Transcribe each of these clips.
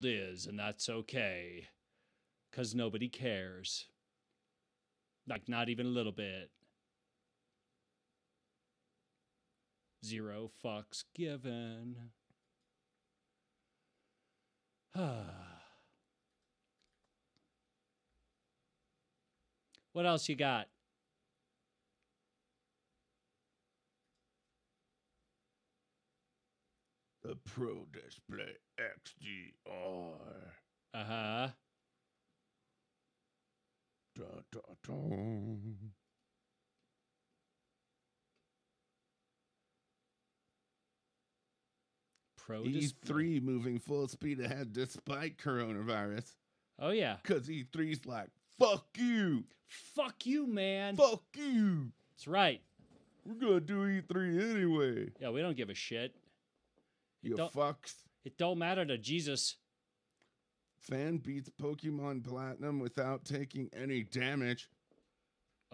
is, and that's okay. Because nobody cares. Like, not even a little bit. 0 fucks given. What else you got? The Pro Display XDR. Uh-huh. Dun, dun, dun. Pro E3 display. moving full speed ahead despite coronavirus. Oh, yeah. Because E3's like, fuck you. Fuck you, man. Fuck you. That's right. We're going to do E3 anyway. Yeah, we don't give a shit. You don't- fucks. It don't matter to Jesus. Fan beats Pokemon Platinum without taking any damage.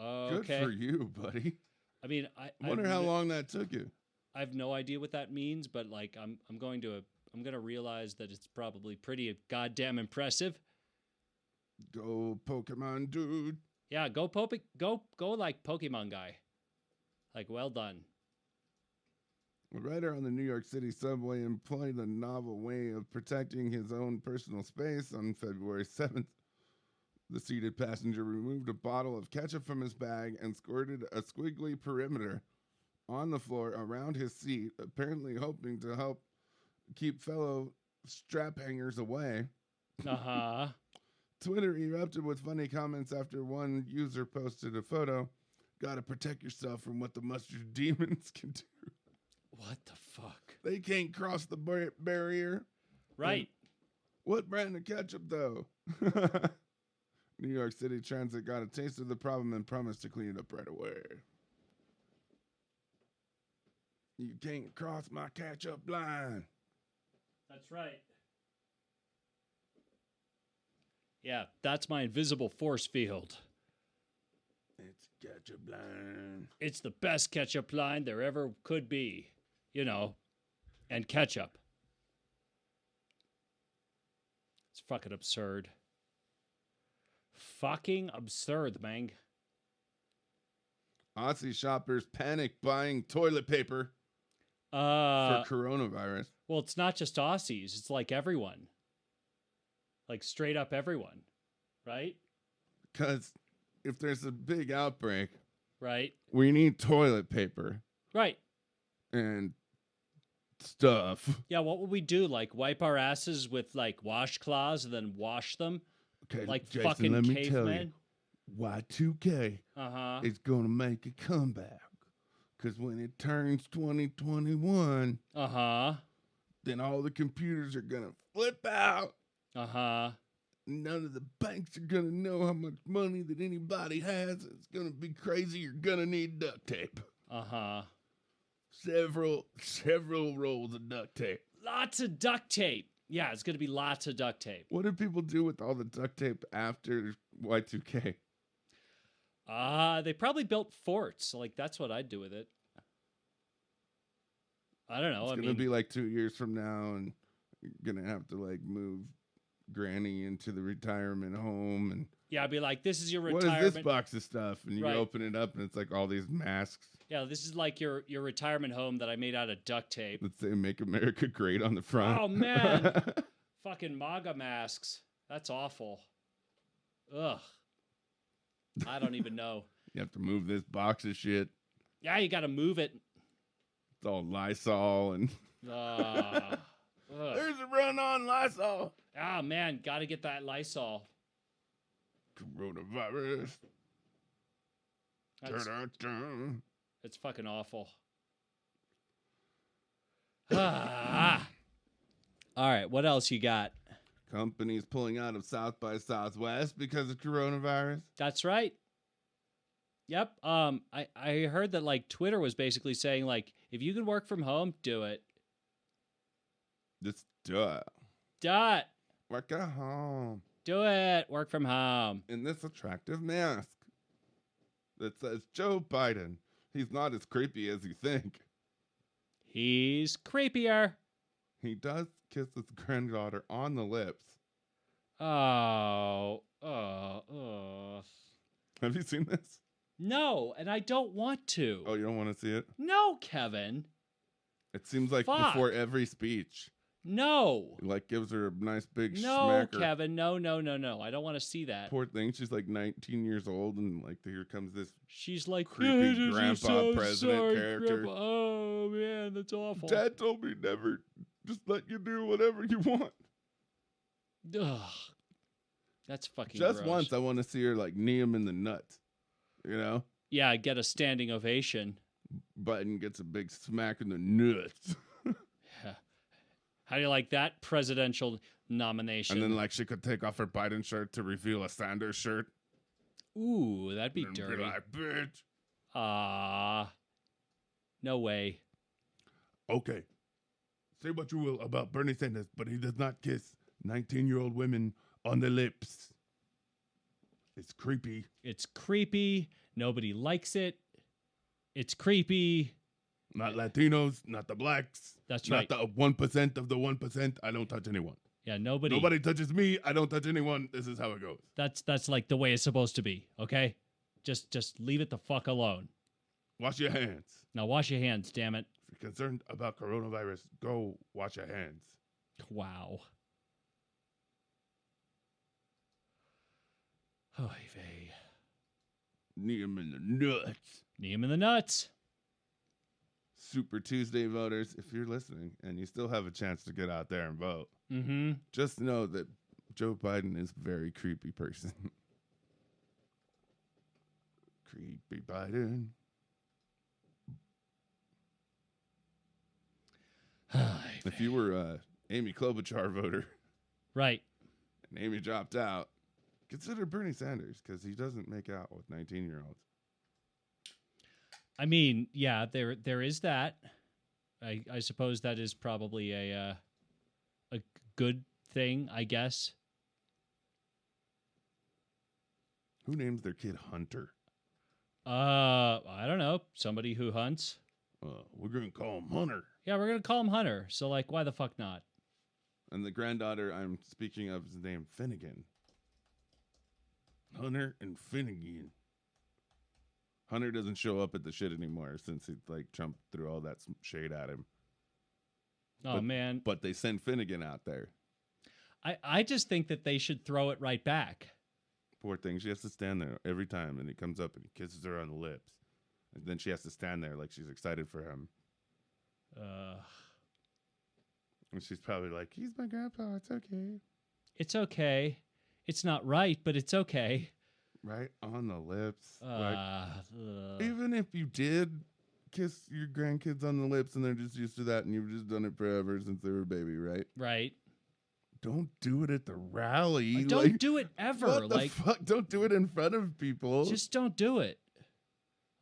Okay. Good for you, buddy. I mean, I wonder how long that took you. I have no idea what that means, but like I'm going to realize that it's probably pretty goddamn impressive. Go Pokemon dude. Yeah, go like Pokemon guy. Like, well done. A writer on the New York City subway employed a novel way of protecting his own personal space on February 7th. The seated passenger removed a bottle of ketchup from his bag and squirted a squiggly perimeter on the floor around his seat, apparently hoping to help keep fellow strap hangers away. Uh-huh. Twitter erupted with funny comments after one user posted a photo. Gotta protect yourself from what the mustard demons can do. What the fuck? They can't cross the barrier. Right. What brand of ketchup, though? New York City Transit got a taste of the problem and promised to clean it up right away. You can't cross my ketchup line. That's right. Yeah, that's my invisible force field. It's ketchup line. It's the best ketchup line there ever could be. You know, and ketchup. It's fucking absurd. Fucking absurd, man. Aussie shoppers panic buying toilet paper for coronavirus. Well, it's not just Aussies. It's like everyone. Like straight up everyone. Right? Because if there's a big outbreak, right, we need toilet paper. Right. And stuff. Yeah, what would we do? Like wipe our asses with like washcloths and then wash them? Okay, like Jason, fucking let me cavemen? tell you, Y2K is going to make a comeback. Because when it turns 2021, then all the computers are going to flip out. None of the banks are going to know how much money that anybody has. It's going to be crazy. You're going to need duct tape. Several rolls of duct tape. Lots of duct tape. Yeah, it's going to be lots of duct tape. What did people do with all the duct tape after Y2K? They probably built forts. Like, that's what I'd do with it. I don't know. It's going to be like 2 years from now, and you're going to have to, like, move Granny into the retirement home. And yeah, I'd be like, this is your retirement. What is this box of stuff? And you open it up, and it's like all these masks. Yeah, this is like your retirement home that I made out of duct tape. Let's say "Make America Great" on the front. Oh, man. Fucking MAGA masks. That's awful. Ugh. I don't even know. You have to move this box of shit. Yeah, you got to move it. It's all Lysol and... There's a run on Lysol. Ah, man, got to get that Lysol. Coronavirus. It's fucking awful. All right, what else you got? Companies pulling out of South by Southwest because of coronavirus. That's right. Yep. I heard that like Twitter was basically saying like if you can work from home, do it. Just do it. Do it. Work at home. Do it. Work from home. In this attractive mask that says Joe Biden. He's not as creepy as you think. He's creepier. He does kiss his granddaughter on the lips. Oh. Have you seen this? No, and I don't want to. Oh, you don't want to see it? No, Kevin. It seems like Fuck. before every speech. No. He, like, gives her a nice big No, smacker. Kevin. No. I don't want to see that. Poor thing. She's like 19 years old, and like here comes this She's like creepy "I'm grandpa so president sorry, character. Grandpa." Oh man, that's awful. Dad told me never just let you do whatever you want. Ugh. That's fucking Just gross. once, I want to see her like knee him in the nuts. You know? Yeah, get a standing ovation. Biden gets a big smack in the nuts. Yeah. How do you like that presidential nomination? And then like she could take off her Biden shirt to reveal a Sanders shirt. Ooh, that'd be And dirty. be like, bitch. No way. Okay. Say what you will about Bernie Sanders, but he does not kiss 19-year-old women on the lips. It's creepy. It's creepy. Nobody likes it. It's creepy. Not Latinos, not the blacks. That's right. Not the 1% of the 1%. I don't touch anyone. Yeah, nobody. Nobody touches me. I don't touch anyone. This is how it goes. That's like the way it's supposed to be. Okay, just leave it the fuck alone. Wash your hands. Now wash your hands, damn it. If you're concerned about coronavirus, go wash your hands. Wow. Oy vey. Knee him in the nuts. Knee him in the nuts. Super Tuesday voters, if you're listening and you still have a chance to get out there and vote, Mm-hmm. just know that Joe Biden is a very creepy person. Creepy Biden. If you were a Amy Klobuchar voter Right. and Amy dropped out, consider Bernie Sanders because he doesn't make out with 19-year-olds. I mean, yeah, there is that. I suppose that is probably a good thing, I guess. Who names their kid Hunter? I don't know. Somebody who hunts. We're going to call him Hunter. Yeah, we're gonna call him Hunter. So like, why the fuck not? And the granddaughter I'm speaking of is named Finnegan. Hunter and Finnegan. Hunter doesn't show up at the shit anymore since he like Trump threw all that shade at him. Oh man. But they send Finnegan out there. I just think that they should throw it right back. Poor thing. She has to stand there every time and he comes up and he kisses her on the lips. And then she has to stand there like she's excited for him. And she's probably like, he's my grandpa. It's okay. It's okay. It's not right, but it's okay. Right on the lips. Ugh. Even if you did kiss your grandkids on the lips and they're just used to that and you've just done it forever since they were a baby, right? Right. Don't do it at the rally. Don't do it ever. What the Like, fuck? Don't do it in front of people. just don't do it.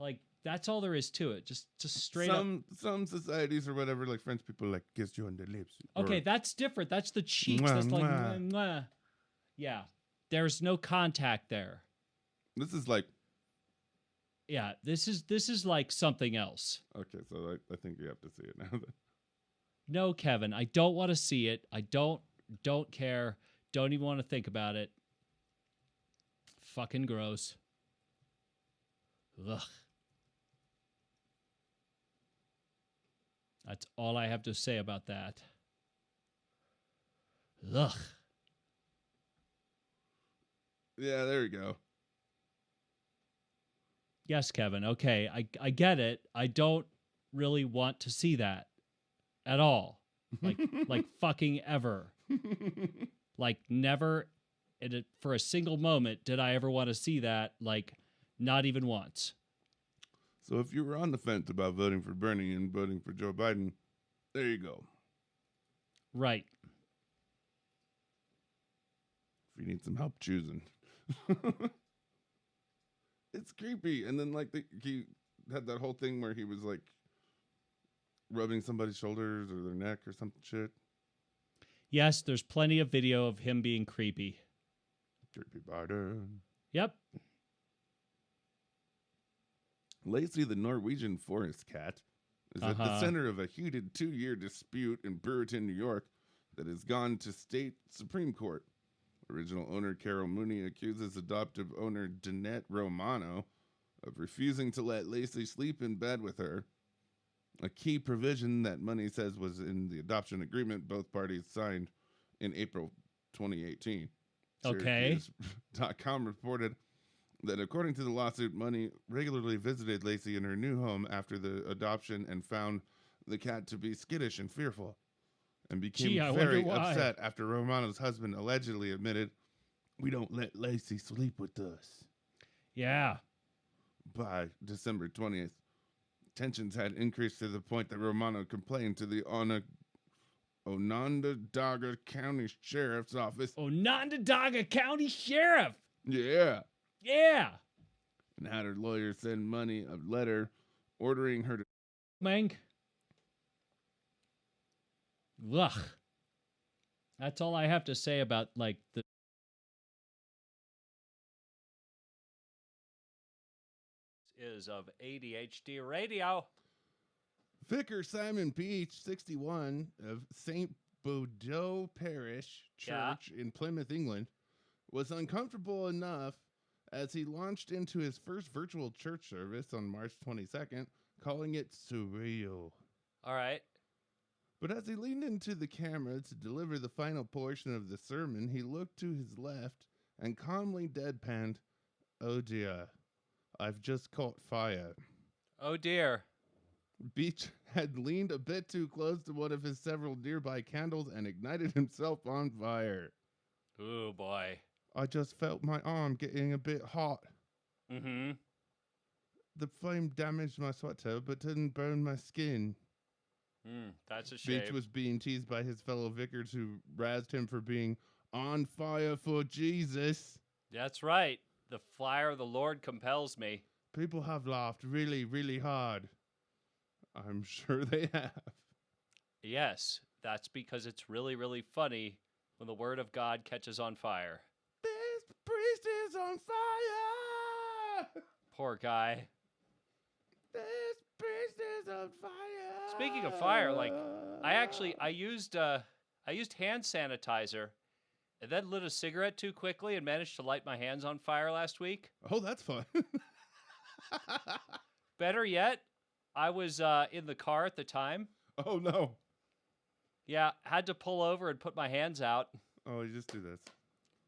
Like, that's all there is to it. Just straight up. Some societies or whatever, like French people, like kiss you on the lips. Okay, Or- that's different. That's the cheeks. Mwah, That's like, mwah. mwah. Yeah. There's no contact there. This is like Yeah, this is like something else. okay. So I think you have to see it now. No, Kevin, I don't want to see it. I don't care. Don't even want to think about it. Fucking gross. Ugh. That's all I have to say about that. Ugh. Yeah, there we go. Yes, Kevin. Okay, I get it. I don't really want to see that at all. Like fucking ever. Like never for a single moment did I ever want to see that, like not even once. So if you were on the fence about voting for Bernie and voting for Joe Biden, there you go. Right. If you need some help choosing. It's creepy. And then like he had that whole thing where he was like rubbing somebody's shoulders or their neck or some shit. Yes, there's plenty of video of him being creepy. Creepy Biden. Yep. Lacey the Norwegian forest cat is at the center of a heated 2-year dispute in Brewerton, New York, that has gone to state Supreme Court. Original owner Carol Mooney accuses adoptive owner Danette Romano of refusing to let Lacey sleep in bed with her, a key provision that Money says was in the adoption agreement both parties signed in April 2018. Okay. Syracuse.com reported that according to the lawsuit, Money regularly visited Lacey in her new home after the adoption and found the cat to be skittish and fearful, and became very upset after Romano's husband allegedly admitted, "We don't let Lacey sleep with us." Yeah. By December 20th, tensions had increased to the point that Romano complained to the Onondaga County Sheriff's Office. Onondaga County Sheriff! Yeah. Yeah! And had her lawyer send Money a letter ordering her to... Mank. Ugh. That's all I have to say about, like, the... is of ADHD Radio. Vicar Simon Beach, 61, of St. Bodeaux Parish Church in Plymouth, England, was uncomfortable enough as he launched into his first virtual church service on March 22nd, calling it surreal. All right. But as he leaned into the camera to deliver the final portion of the sermon, he looked to his left and calmly deadpanned, "Oh dear, I've just caught fire." Oh dear. Beach had leaned a bit too close to one of his several nearby candles and ignited himself on fire. Oh boy. "I just felt my arm getting a bit hot. Mm-hmm. The flame damaged my sweater but didn't burn my skin." That's a shame. Beach was being teased by his fellow vicars who razzed him for being on fire for Jesus. That's right. The fire of the Lord compels me. "People have laughed really, really hard." I'm sure they have. Yes, that's because it's really, really funny when the word of God catches on fire. "This priest is on fire." Poor guy. "This priest is on fire." Speaking of fire, like I used hand sanitizer and then lit a cigarette too quickly and managed to light my hands on fire last week. Oh, that's fun. Better yet, I was in the car at the time. Oh no. Yeah, had to pull over and put my hands out. Oh, you just do this.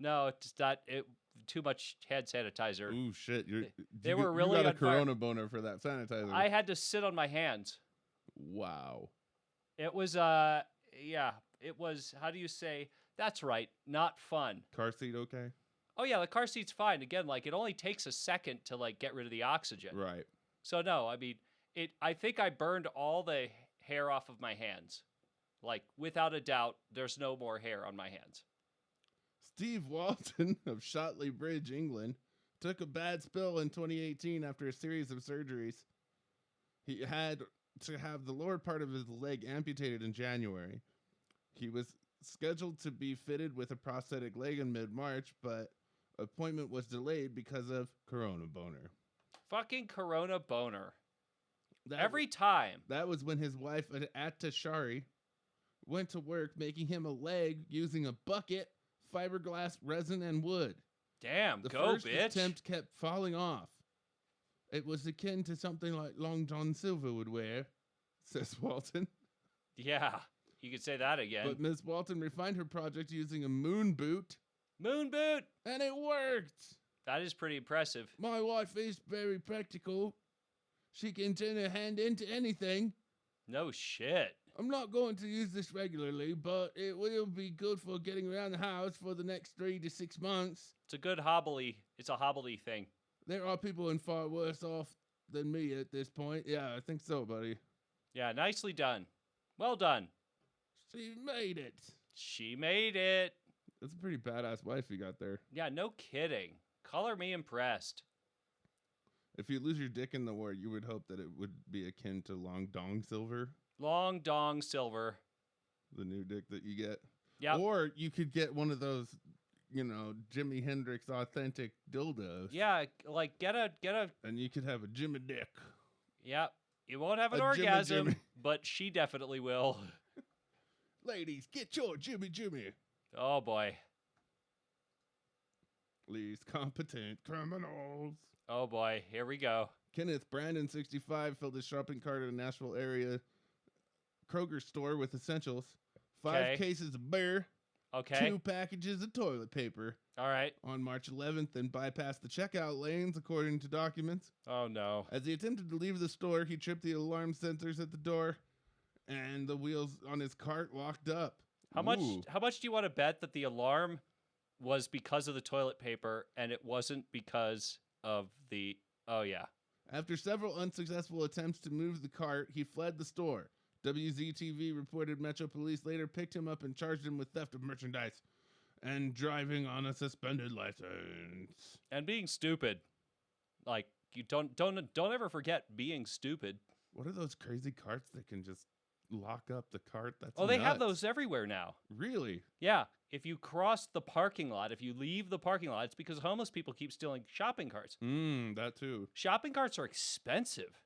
No, it's not. Too much hand sanitizer. Ooh, shit. They were really you got a on fire. Corona boner for that sanitizer. I had to sit on my hands. Wow. It was, it was, how do you say, that's right, not fun. Car seat okay? Oh, yeah, the car seat's fine. Again, like, it only takes a second to, like, get rid of the oxygen. Right. So, no, I mean, I think I burned all the hair off of my hands. Like, without a doubt, there's no more hair on my hands. Steve Walton of Shotley Bridge, England, took a bad spill in 2018 after a series of surgeries. He had to have the lower part of his leg amputated in January. He was scheduled to be fitted with a prosthetic leg in mid-March, but appointment was delayed because of Corona boner. Fucking Corona boner. Every time. That was when his wife, Atta Shari, went to work making him a leg using a bucket, fiberglass, resin, and wood. Damn, the go, first bitch. attempt kept falling off. It was akin to something like Long John Silver would wear, says Walton. Yeah, you could say that again. But Miss Walton refined her project using a moon boot. Moon boot! And it worked! That is pretty impressive. My wife is very practical. She can turn her hand into anything. No shit. I'm not going to use this regularly, but it will be good for getting around the house for the next 3 to 6 months. It's a good hobbly. It's a hobbly thing. There are people in far worse off than me at this point. Yeah, I think so, buddy. Yeah, nicely done. Well done. She made it. She made it. That's a pretty badass wife you got there. Yeah, no kidding. Color me impressed. If you lose your dick in the war, you would hope that it would be akin to Long Dong Silver. Long Dong Silver. The new dick that you get. Yeah. Or you could get one of those, Jimi Hendrix authentic dildos. Yeah, like get a and you could have a Jimmy dick. Yeah. You won't have an A Jimmy orgasm, Jimmy. but she definitely will. Ladies, get your Jimmy Jimmy. Oh, boy. Least competent criminals. Oh, boy. Here we go. Kenneth Brandon, 65, filled his shopping cart at a Nashville area Kroger store with essentials. 5 Okay. cases of beer. Okay. 2 packages of toilet paper. All right. On March 11th and bypassed the checkout lanes, according to documents. Oh, no. As he attempted to leave the store, he tripped the alarm sensors at the door, and the wheels on his cart locked up. How much do you want to bet that the alarm was because of the toilet paper and it wasn't because of the... Oh, yeah. After several unsuccessful attempts to move the cart, he fled the store. WZTV reported Metro Police later picked him up and charged him with theft of merchandise and driving on a suspended license. And being stupid. Like, you don't ever forget being stupid. What are those crazy carts that can just lock up the cart? That's Oh, they have nuts. those everywhere now. Really? Yeah. If you cross the parking lot, if you leave the parking lot, it's because homeless people keep stealing shopping carts. That too. Shopping carts are expensive.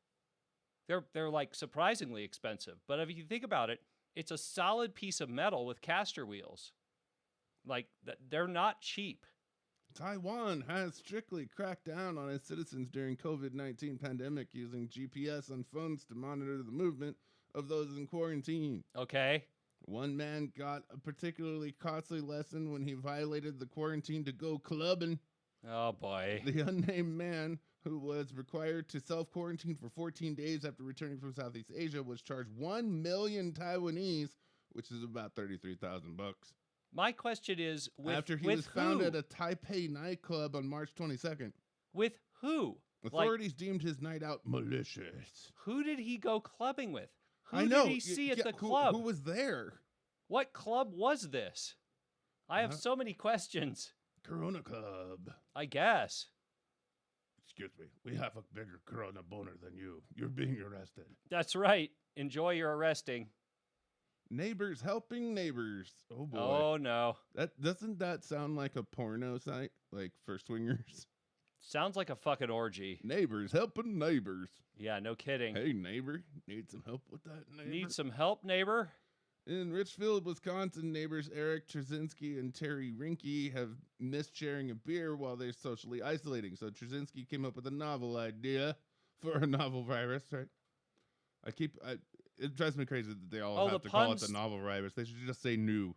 They're like surprisingly expensive. But if you think about it, it's a solid piece of metal with caster wheels. Like, they're not cheap. Taiwan has strictly cracked down on its citizens during COVID-19 pandemic using GPS on phones to monitor the movement of those in quarantine. Okay. One man got a particularly costly lesson when he violated the quarantine to go clubbing. Oh, boy. The unnamed man, who was required to self-quarantine for 14 days after returning from Southeast Asia, was charged 1 million Taiwanese, which is about $33,000. My question is, after he with was found who? at a Taipei nightclub on March 22nd. With who? Authorities deemed his night out malicious. Who did he go clubbing with? Who I know. did he see at the club? Who was there? What club was this? I have so many questions. Corona Club. I guess. Excuse me. We have a bigger Corona boner than you. You're being arrested. That's right. Enjoy your arresting. Neighbors helping neighbors. Oh, boy. Oh, no. Doesn't that sound like a porno site? Like for swingers? Sounds like a fucking orgy. Neighbors helping neighbors. Yeah, no kidding. Hey, neighbor. Need some help with that, neighbor? Need some help, neighbor? In Richfield, Wisconsin, neighbors Eric Trzynski and Terry Rinke have missed sharing a beer while they're socially isolating. So Trzynski came up with a novel idea for a novel virus, right? It drives me crazy that they all have to call it the novel virus. They should just say new.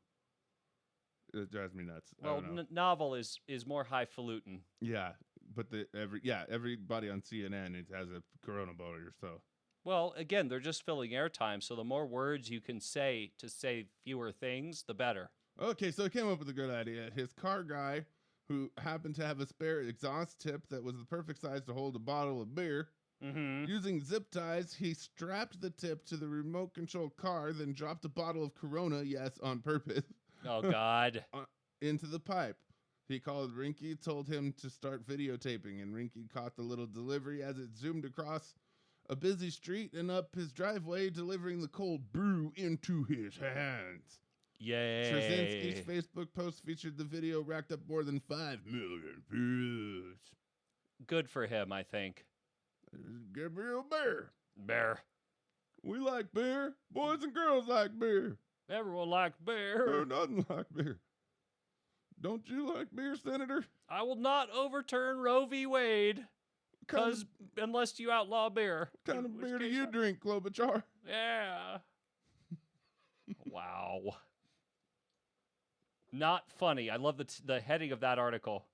It drives me nuts. Well, novel is more highfalutin. Yeah, but everybody on CNN has a corona boner, so. Well, again, they're just filling airtime, so the more words you can say to say fewer things, the better. Okay, so he came up with a good idea. His car guy, who happened to have a spare exhaust tip that was the perfect size to hold a bottle of beer, using zip ties, he strapped the tip to the remote control car, then dropped a bottle of Corona, yes, on purpose. Oh, God. Into the pipe. He called Rinke, told him to start videotaping, and Rinke caught the little delivery as it zoomed across a busy street and up his driveway, delivering the cold brew into his hands. Yay. Trzynski's Facebook post featured the video, racked up more than 5 million views. Good for him, I think. Gabriel Bear. Bear. We like beer. Boys and girls like beer. Everyone likes beer. Who doesn't like beer? Don't you like beer, Senator? I will not overturn Roe v. Wade. Because unless you outlaw beer. What kind of beer do you drink, Klobuchar? Yeah. Wow. Not funny. I love the heading of that article.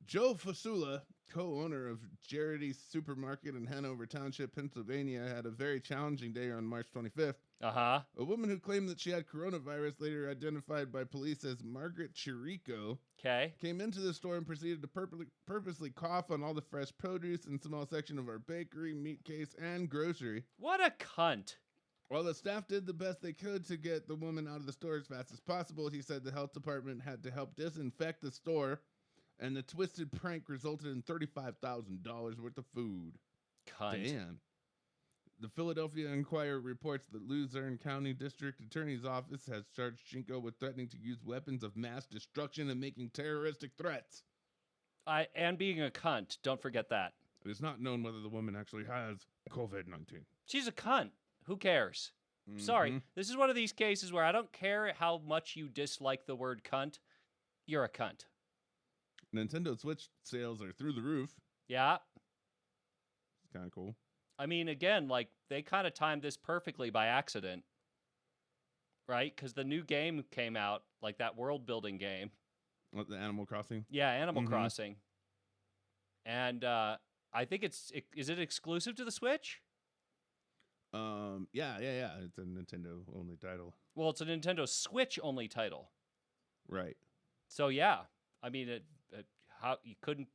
Joe Fasula, co-owner of Jarity's Supermarket in Hanover Township, Pennsylvania, had a very challenging day on March 25th. Uh-huh. A woman who claimed that she had coronavirus, later identified by police as Margaret Chirico, came into the store and proceeded to purposely cough on all the fresh produce and small section of our bakery, meat case, and grocery. What a cunt. While the staff did the best they could to get the woman out of the store as fast as possible, he said the health department had to help disinfect the store, and the twisted prank resulted in $35,000 worth of food. Cunt. Damn. The Philadelphia Inquirer reports that Luzerne County District Attorney's Office has charged Chinko with threatening to use weapons of mass destruction and making terroristic threats. And being a cunt. Don't forget that. It is not known whether the woman actually has COVID-19. She's a cunt. Who cares? Sorry. This is one of these cases where I don't care how much you dislike the word cunt. You're a cunt. Nintendo Switch sales are through the roof. Yeah. It's kind of cool. I mean, again, like, they kind of timed this perfectly by accident. Right? Because the new game came out, like that world-building game. What, the Animal Crossing? Yeah, Animal Crossing. And I think is it exclusive to the Switch? Yeah. It's a Nintendo only title. Well, it's a Nintendo Switch only title. Right. So yeah, I mean, how you couldn't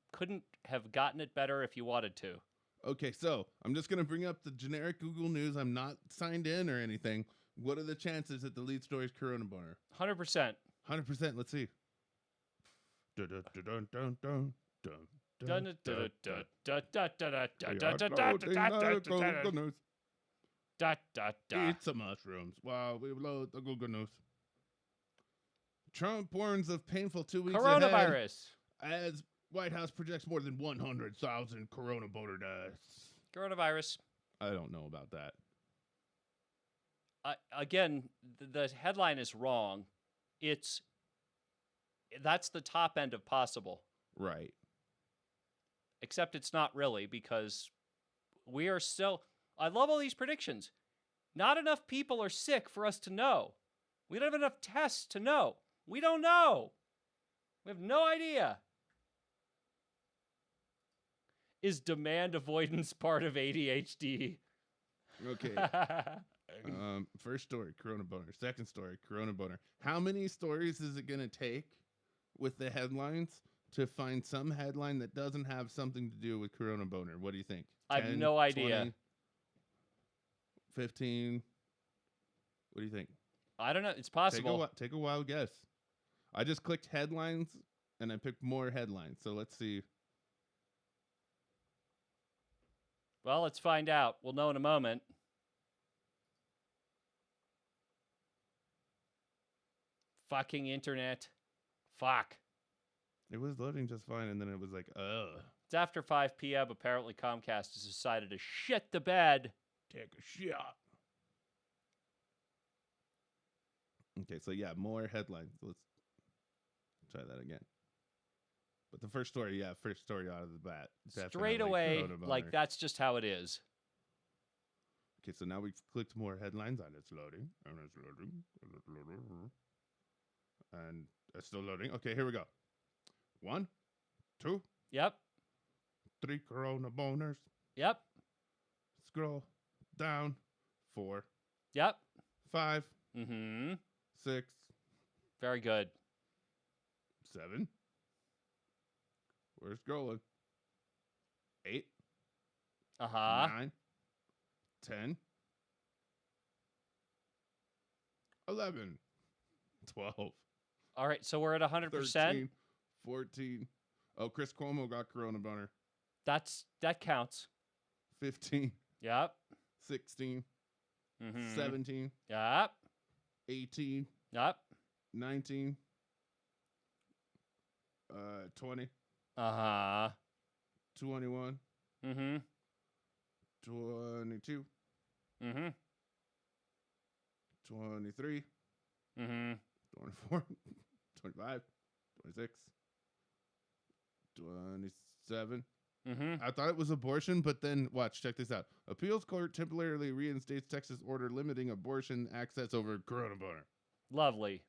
have gotten it better if you wanted to. Okay, so I'm just gonna bring up the generic Google News. I'm not signed in or anything. What are the chances that the lead story is Corona Boner? 100%. 100%. Let's see. Dun dun dun dun dun dun. Eat some mushrooms while we load the Google News. Trump warns of painful 2 weeks Coronavirus. ahead as White House projects more than 100,000 corona boner deaths. Coronavirus. I don't know about that. Again, the headline is wrong. That's the top end of possible. Right. Except it's not really, because we are still... I love all these predictions. Not enough people are sick for us to know. We don't have enough tests to know. We don't know. We have no idea. Is demand avoidance part of ADHD? Okay. First story, Corona Boner. Second story, Corona Boner. How many stories is it going to take with the headlines to find some headline that doesn't have something to do with Corona Boner? What do you think? I have no idea. 20, 15? What do you think? I don't know. It's possible. Take a wild guess. I just clicked headlines and I picked more headlines. So let's see. Well, let's find out. We'll know in a moment. Fucking internet. Fuck. It was loading just fine, and then it was like, ugh. It's after 5 p.m. Apparently, Comcast has decided to shit the bed. Take a shot. Okay, so yeah, more headlines. Let's try that again. But the first story out of the bat. Straight away, like, that's just how it is. Okay, so now we've clicked more headlines on it's loading. And it's loading. And it's still loading. Okay, here we go. 1, 2. Yep. 3 corona boners. Yep. Scroll down. 4. Yep. 5. 6. Very good. 7. We're scrolling. 8. 9. 10. 11. 12. All right, so we're at 100%. 13, 14. Oh, Chris Cuomo got Corona Boner. That counts. 15. Yep. 16. 17. Yep. 18. Yep. 19. 20. 21. 22. 23. 24. 25. 26. 27. I thought it was abortion, but then watch, check this out. Appeals court temporarily reinstates Texas order limiting abortion access over Corona Boner. Lovely.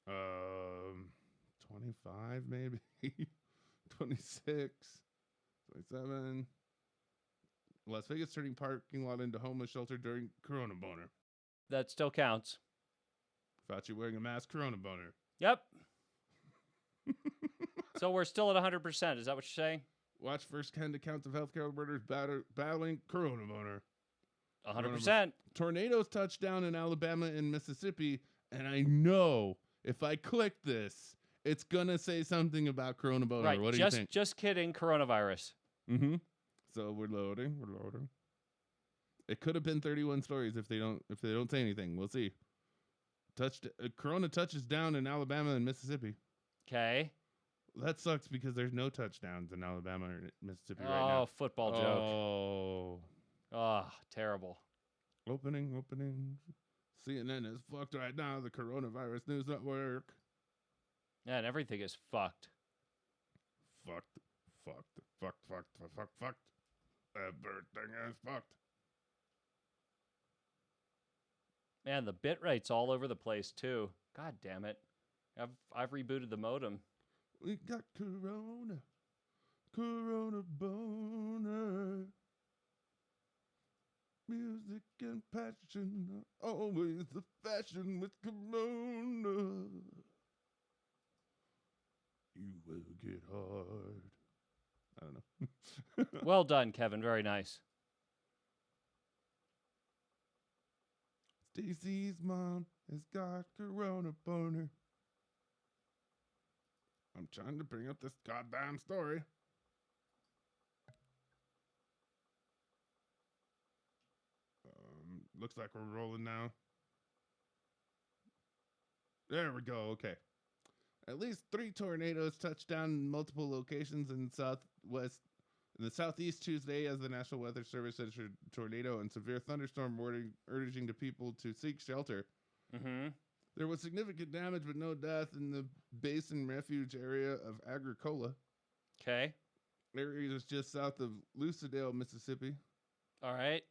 25 maybe. 26. 27. Las Vegas turning parking lot into homeless shelter during Corona Boner. That still counts. Fauci wearing a mask, Corona Boner. Yep. So we're still at 100%. Is that what you're saying? Watch first-hand accounts of healthcare workers battling Corona Boner. 100%. Tornadoes touched down in Alabama and Mississippi, and I know if I click this, it's going to say something about Corona Boner. Right. What do you think? Just kidding. Coronavirus. So we're loading. It could have been 31 stories if they don't say anything. We'll see. Corona touches down in Alabama and Mississippi. Okay. That sucks because there's no touchdowns in Alabama or Mississippi right now. Oh, football joke. Oh. Oh, terrible. Opening. CNN is fucked right now. The Coronavirus News Network. Yeah, and everything is fucked. Fucked. Everything is fucked. Man, the bit rate's all over the place too. God damn it. I've rebooted the modem. We got Corona boner. Music and passion are always the fashion with Corona. You will get hard. I don't know. Well done, Kevin. Very nice. Stacy's mom has got Corona boner. I'm trying to bring up this goddamn story. Looks like we're rolling now. There we go. Okay. At least 3 tornadoes touched down in multiple locations in the southeast Tuesday as the National Weather Service issued tornado and severe thunderstorm warning, urging the people to seek shelter. Mm-hmm. There was significant damage but no death in the Basin Refuge area of Agricola. Okay. Area is just south of Lucedale, Mississippi. All right.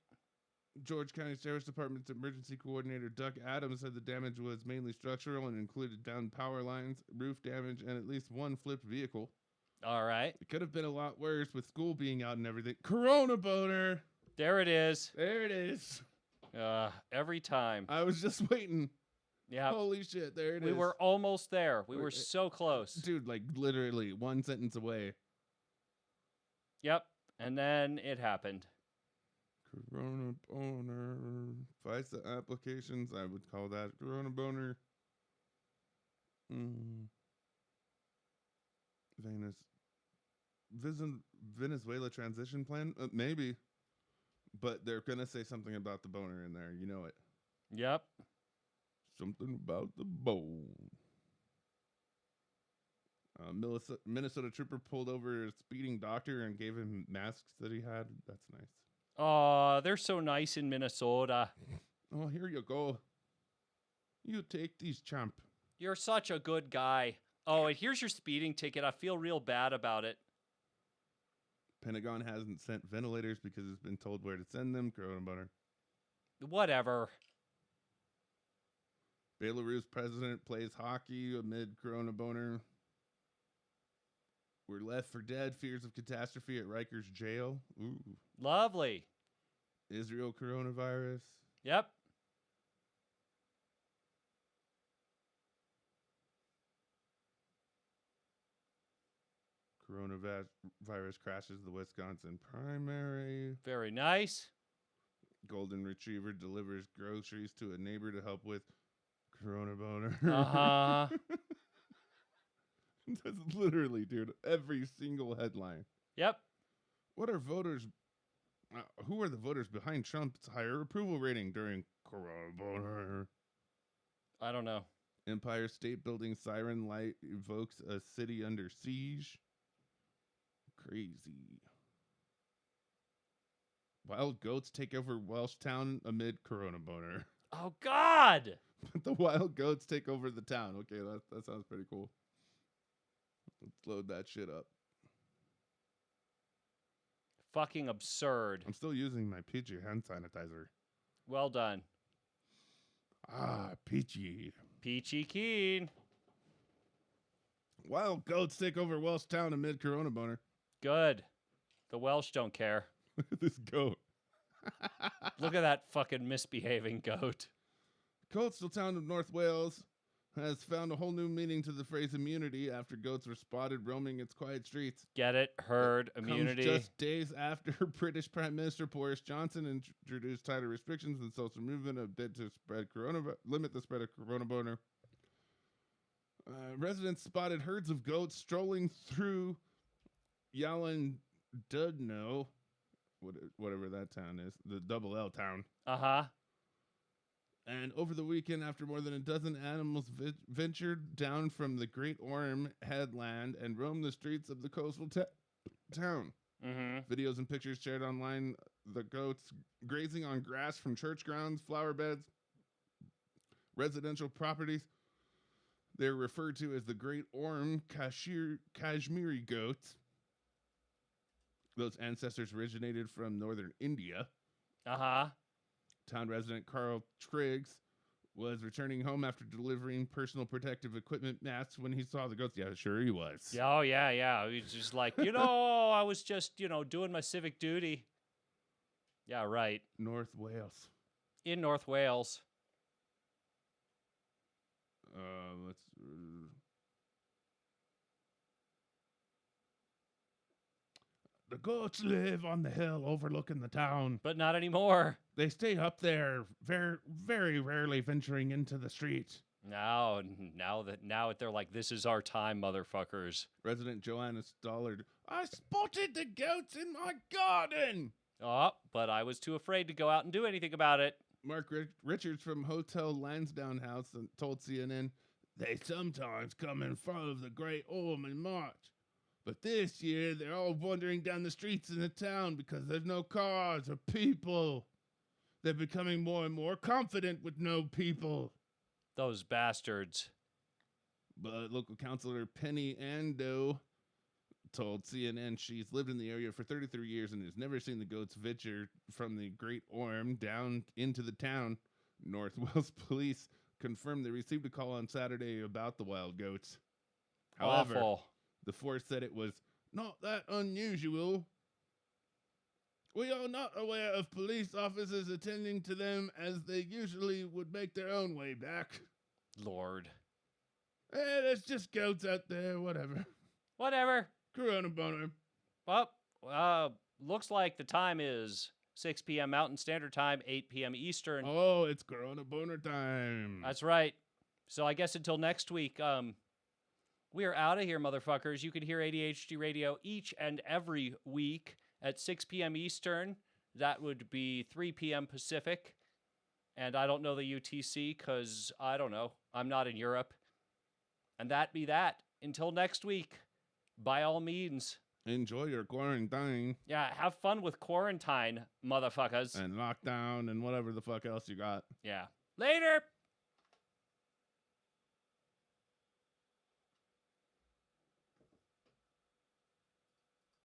George County Sheriff's Department's emergency coordinator, Duck Adams, said the damage was mainly structural and included downed power lines, roof damage, and at least 1 flipped vehicle. All right. It could have been a lot worse with school being out and everything. Corona boner! There it is. There it is. Every time. I was just waiting. Yeah. Holy shit, there it is. We were almost there. We were so close. Dude, like literally 1 sentence away. Yep. And then it happened. Corona boner. FISA applications, I would call that Corona boner. Venezuela transition plan? Maybe. But they're going to say something about the boner in there. You know it. Yep. Something about the bone. Minnesota trooper pulled over a speeding doctor and gave him masks that he had. That's nice. Oh, they're so nice in Minnesota. Oh, here you go. You take these, champ. You're such a good guy. Oh, and here's your speeding ticket. I feel real bad about it. Pentagon hasn't sent ventilators because it's been told where to send them. Corona boner. Whatever. Belarus president plays hockey amid Corona boner. We're left for dead. Fears of catastrophe at Rikers jail. Ooh. Lovely. Israel coronavirus. Yep. Coronavirus crashes the Wisconsin primary. Very nice. Golden retriever delivers groceries to a neighbor to help with Corona boner. Uh-huh. That's literally, dude, every single headline. Yep. What are voters... who are the voters behind Trump's higher approval rating during Corona boner? I don't know. Empire State Building siren light evokes a city under siege. Crazy. Wild goats take over Welsh town amid Corona boner. Oh, God! The wild goats take over the town. Okay, that sounds pretty cool. Let's load that shit up. Fucking absurd. I'm still using my Peachy hand sanitizer. Well done. Ah, Peachy. Peachy Keen. Wild goats take over Welsh town amid Corona boner. Good. The Welsh don't care. Look at this goat. Look at that fucking misbehaving goat. Coastal town of North Wales has found a whole new meaning to the phrase immunity after goats were spotted roaming its quiet streets. Get it? Herd immunity. Comes just days after British Prime Minister Boris Johnson introduced tighter restrictions and social movement, a bid to limit the spread of corona boner. Residents spotted herds of goats strolling through Dudno, whatever that town is, the double L town. Uh-huh. And over the weekend, after more than a dozen animals ventured down from the Great Orme headland and roamed the streets of the coastal town. Mm-hmm. Videos and pictures shared online, the goats grazing on grass from church grounds, flower beds, residential properties. They're referred to as the Great Orme Kashmiri goats. Those ancestors originated from northern India. Uh-huh. Town resident Carl Triggs was returning home after delivering personal protective equipment masks when he saw the goats. Yeah, sure he was. Oh, yeah. He was just like, I was just, doing my civic duty. Yeah, right. North Wales. In North Wales. Let's... The goats live on the hill overlooking the town. But not anymore. They stay up there, very, very rarely venturing into the street. Now they're like, this is our time, motherfuckers. Resident Joanna Stollard, I spotted the goats in my garden. Oh, but I was too afraid to go out and do anything about it. Mark Richards from Hotel Lansdowne House told CNN, they sometimes come in front of the Great Orme in March. But this year, they're all wandering down the streets in the town because there's no cars or people. They're becoming more and more confident with no people. Those bastards. But local councilor Penny Ando told CNN she's lived in the area for 33 years and has never seen the goats venture from the Great Orme down into the town. North Wales police confirmed they received a call on Saturday about the wild goats. However, Awful. the force said it was not that unusual. We are not aware of police officers attending to them as they usually would make their own way back. Lord. There's just goats out there, whatever. Whatever. Corona boner. Well, looks like the time is 6 p.m. Mountain Standard Time, 8 p.m. Eastern. Oh, it's Corona boner time. That's right. So I guess until next week, we are out of here, motherfuckers. You can hear ADHD Radio each and every week at 6 p.m. Eastern. That would be 3 p.m. Pacific. And I don't know the UTC because, I don't know, I'm not in Europe. And that be that. Until next week, by all means. Enjoy your quarantine. Yeah, have fun with quarantine, motherfuckers. And lockdown and whatever the fuck else you got. Yeah. Later!